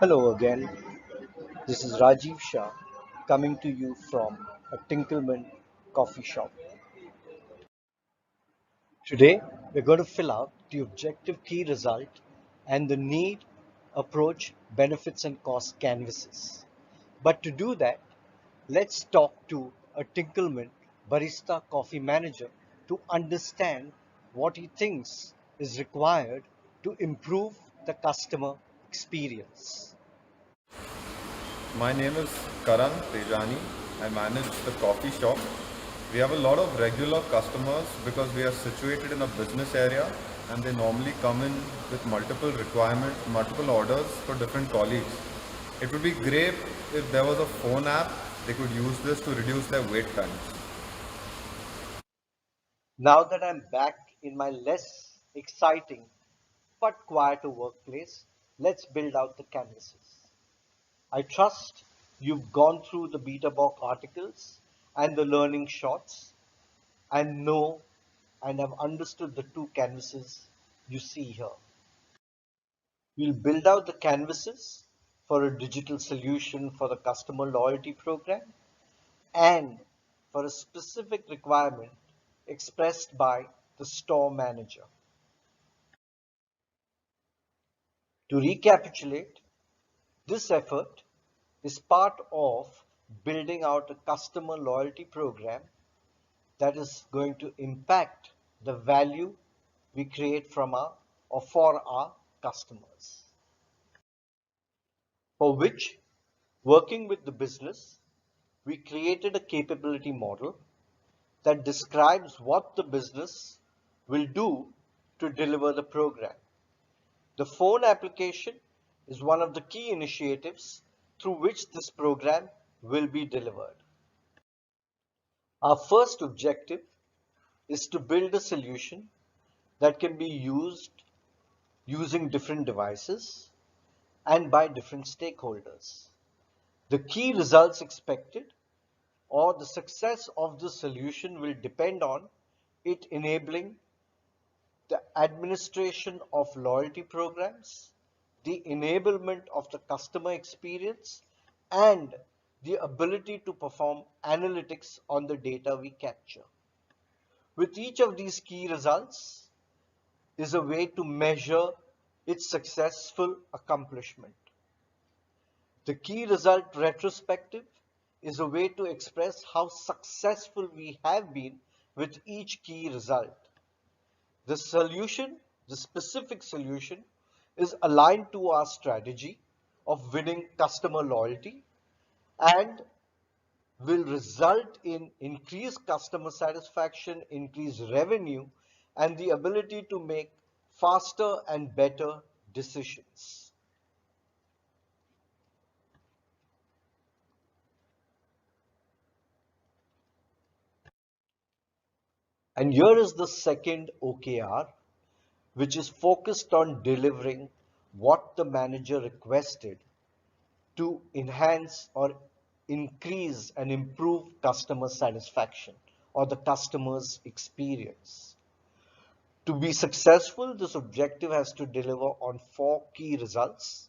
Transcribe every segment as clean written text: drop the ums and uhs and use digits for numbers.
Hello again, this is Rajiv Shah coming to you from a Tinkleman coffee shop. Today we're going to fill out the objective key result and the need, approach, benefits and cost canvases. But to do that, let's talk to a Tinkleman barista coffee manager to understand what he thinks is required to improve the customer experience. My name is Karan Tejani. I manage the coffee shop. We have a lot of regular customers because we are situated in a business area and they normally come in with multiple requirements, multiple orders for different colleagues. It would be great if there was a phone app, they could use this to reduce their wait times. Now that I'm back in my less exciting but quieter workplace, let's build out the canvases. I trust you've gone through the beta box articles and the learning shots and know and have understood the two canvases you see here. We'll build out the canvases for a digital solution for the customer loyalty program and for a specific requirement expressed by the store manager. To recapitulate, this effort is part of building out a customer loyalty program that is going to impact the value we create from our or for our customers. For which, working with the business, we created a capability model that describes what the business will do to deliver the program. The phone application is one of the key initiatives through which this program will be delivered. Our first objective is to build a solution that can be used using different devices and by different stakeholders. The key results expected or the success of the solution will depend on it enabling the administration of loyalty programs, the enablement of the customer experience, and the ability to perform analytics on the data we capture. With each of these key results is a way to measure its successful accomplishment. The key result retrospective is a way to express how successful we have been with each key result. The solution, the specific solution, is aligned to our strategy of winning customer loyalty and will result in increased customer satisfaction, increased revenue, and the ability to make faster and better decisions. And here is the second OKR, which is focused on delivering what the manager requested to enhance or increase and improve customer satisfaction or the customer's experience. To be successful, this objective has to deliver on four key results.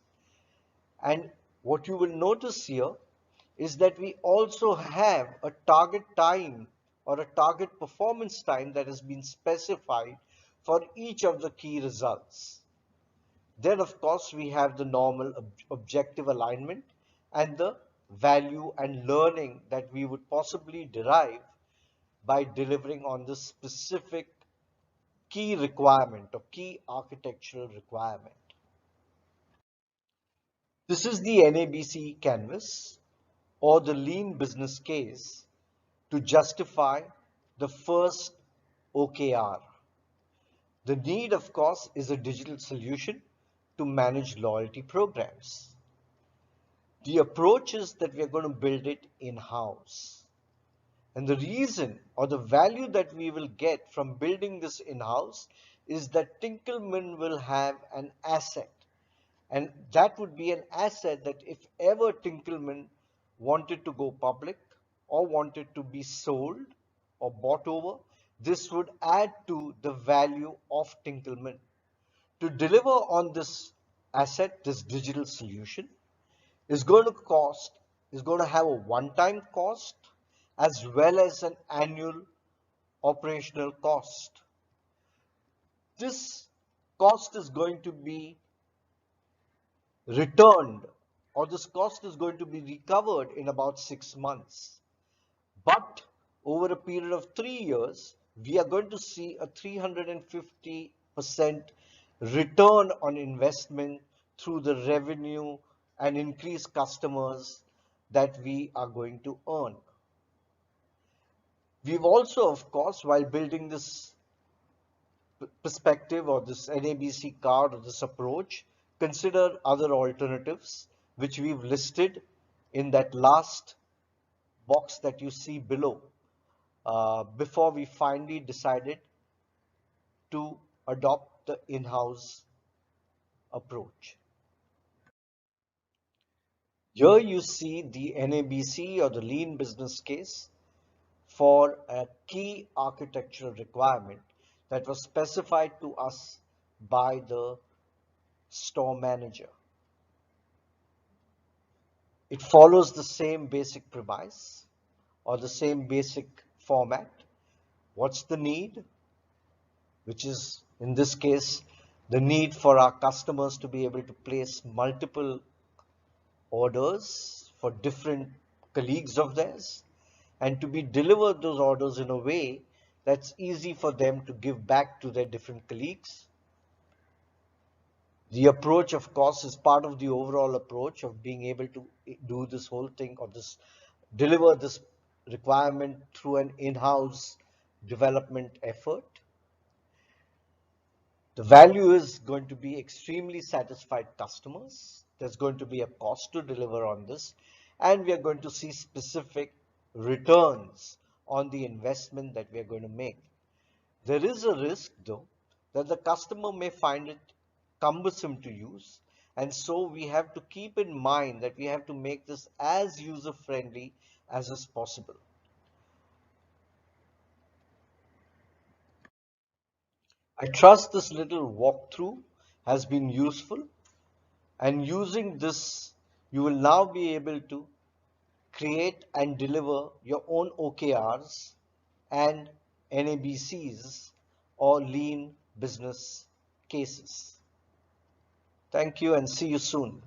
And what you will notice here is that we also have a target time or a target performance time that has been specified for each of the key results. Then, of course, we have the normal objective alignment and the value and learning that we would possibly derive by delivering on this specific key requirement or key architectural requirement. This is the NABC canvas or the lean business case to justify the first OKR. The need, of course, is a digital solution to manage loyalty programs. The approach is that we are going to build it in-house. And the reason or the value that we will get from building this in-house is that Tinkleman will have an asset. And that would be an asset that if ever Tinkleman wanted to go public or wanted to be sold or bought over, this would add to the value of Tinkleman. To deliver on this asset, this digital solution, is going to cost, is going to have a one-time cost as well as an annual operational cost. This cost is going to be returned, or this cost is going to be recovered in about 6 months. But over a period of 3 years, we are going to see a 350% return on investment through the revenue and increased customers that we are going to earn. We've also, of course, while building this perspective or this NABC card or this approach, consider other alternatives which we've listed in that last box that you see below, before we finally decided to adopt the in-house approach. Here you see the NABC or the lean business case for a key architectural requirement that was specified to us by the store manager. It follows the same basic premise or the same basic format. What's the need? Which is, in this case, the need for our customers to be able to place multiple orders for different colleagues of theirs and to be delivered those orders in a way that's easy for them to give back to their different colleagues. The approach, of course, is part of the overall approach of being able to do this whole thing or this deliver this requirement through an in-house development effort. The value is going to be extremely satisfied customers. There's going to be a cost to deliver on this, and we are going to see specific returns on the investment that we are going to make. There is a risk, though, that the customer may find it cumbersome to use, and so we have to keep in mind that we have to make this as user-friendly as is possible. I trust this little walkthrough has been useful, and using this, you will now be able to create and deliver your own OKRs and NABCs or lean business cases. Thank you and see you soon.